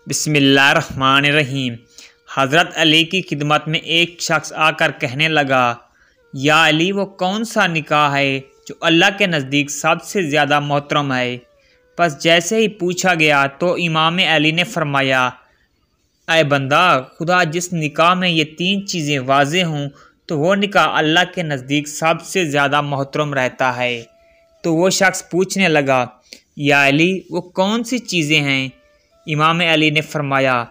بسم اللہ الرحمن الرحیم۔ حضرت علی کی خدمت میں ایک شخص آ کر کہنے لگا، یا علی، وہ کون سا نکاح ہے جو اللہ کے نزدیک سب سے زیادہ محترم ہے؟ پس جیسے ہی پوچھا گیا تو امام علی نے فرمایا، اے بندہ خدا، جس نکاح میں یہ تین چیزیں واضح ہوں تو وہ نکاح اللہ کے نزدیک سب سے زیادہ محترم رہتا ہے۔ تو وہ شخص پوچھنے لگا، یا علی، وہ کون سی چیزیں ہیں؟ امام علی نے فرمایا،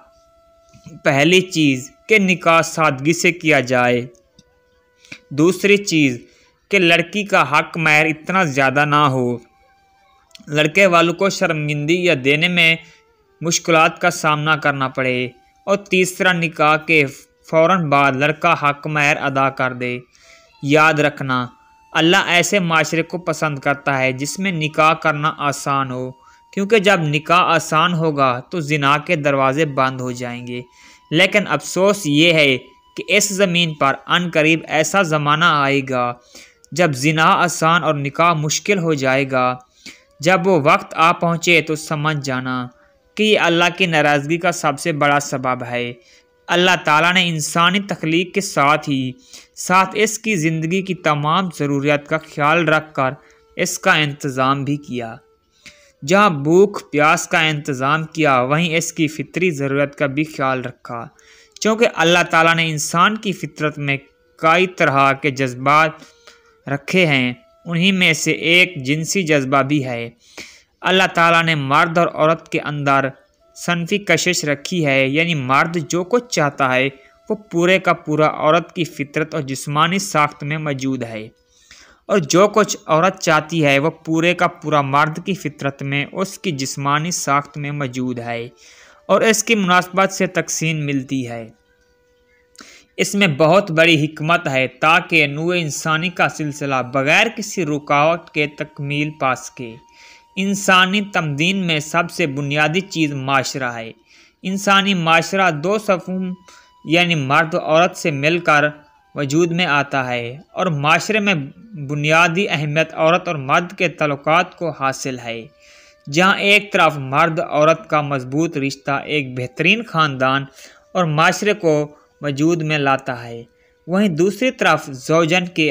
پہلی چیز کہ نکاح سادگی سے کیا جائے، دوسری چیز کہ لڑکی کا حق مہر اتنا زیادہ نہ ہو، لڑکے والوں کو شرمندگی یا دینے میں مشکلات کا سامنا کرنا پڑے، اور تیسرا نکاح کے فوراً بعد لڑکا حق مہر ادا کر دے۔ یاد رکھنا، اللہ ایسے معاشرے کو پسند کرتا ہے جس میں نکاح کرنا آسان ہو، کیونکہ جب نکاح آسان ہوگا تو زنا کے دروازے بند ہو جائیں گے۔ لیکن افسوس یہ ہے کہ اس زمین پر عن قریب ایسا زمانہ آئے گا جب زنا آسان اور نکاح مشکل ہو جائے گا۔ جب وہ وقت آ پہنچے تو سمجھ جانا کہ یہ اللہ کی ناراضگی کا سب سے بڑا سبب ہے۔ اللہ تعالیٰ نے انسانی تخلیق کے ساتھ ہی ساتھ اس کی زندگی کی تمام ضروریات کا خیال رکھ کر اس کا انتظام بھی کیا۔ جہاں بھوک پیاس کا انتظام کیا، وہیں اس کی فطری ضرورت کا بھی خیال رکھا، چونکہ اللہ تعالیٰ نے انسان کی فطرت میں کئی طرح کے جذبات رکھے ہیں، انہی میں سے ایک جنسی جذبہ بھی ہے۔ اللہ تعالیٰ نے مرد اور عورت کے اندر صنفی کشش رکھی ہے، یعنی مرد جو کچھ چاہتا ہے وہ پورے کا پورا عورت کی فطرت اور جسمانی ساخت میں موجود ہے، اور جو کچھ عورت چاہتی ہے وہ پورے کا پورا مرد کی فطرت میں اس کی جسمانی ساخت میں موجود ہے، اور اس کی مناسبت سے تقسیم ملتی ہے۔ اس میں بہت بڑی حکمت ہے تاکہ نوع انسانی کا سلسلہ بغیر کسی رکاوٹ کے تکمیل پا سکے۔ انسانی تمدن میں سب سے بنیادی چیز معاشرہ ہے۔ انسانی معاشرہ دو صفوں یعنی مرد و عورت سے مل کر وجود میں آتا ہے، اور معاشرے میں بنیادی اہمیت عورت اور مرد کے تعلقات کو حاصل ہے۔ جہاں ایک طرف مرد عورت کا مضبوط رشتہ ایک بہترین خاندان اور معاشرے کو وجود میں لاتا ہے، وہیں دوسری طرف زوجین کے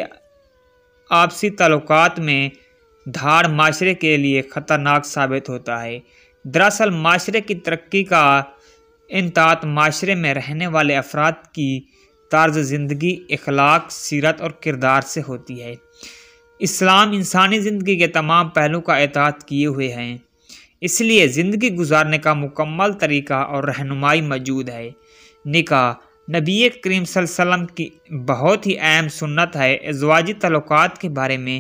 آپسی تعلقات میں دھاڑ معاشرے کے لیے خطرناک ثابت ہوتا ہے۔ دراصل معاشرے کی ترقی کا انحطاط معاشرے میں رہنے والے افراد کی طرز زندگی، اخلاق، سیرت اور کردار سے ہوتی ہے۔ اسلام انسانی زندگی کے تمام پہلو کا احاطہ کیے ہوئے ہیں، اس لیے زندگی گزارنے کا مکمل طریقہ اور رہنمائی موجود ہے۔ نکاح نبی کریم صلی اللہ علیہ وسلم کی بہت ہی اہم سنت ہے۔ ازواجی تعلقات کے بارے میں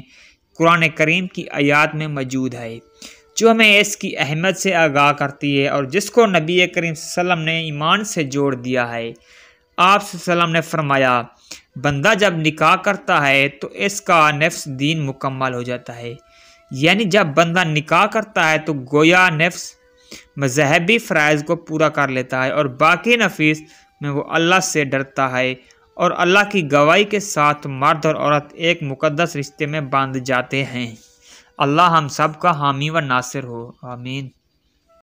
قرآن کریم کی آیات میں موجود ہے جو ہمیں اس کی اہمیت سے آگاہ کرتی ہے، اور جس کو نبی کریم صلی اللہ علیہ وسلم نے ایمان سے جوڑ دیا ہے۔ آپ صلی اللہ علیہ وسلم نے فرمایا، بندہ جب نکاح کرتا ہے تو اس کا نفس دین مکمل ہو جاتا ہے، یعنی جب بندہ نکاح کرتا ہے تو گویا نفس مذہبی فرائض کو پورا کر لیتا ہے، اور باقی نفس میں وہ اللہ سے ڈرتا ہے، اور اللہ کی گواہی کے ساتھ مرد اور عورت ایک مقدس رشتے میں باندھ جاتے ہیں۔ اللہ ہم سب کا حامی و ناصر ہو، آمین۔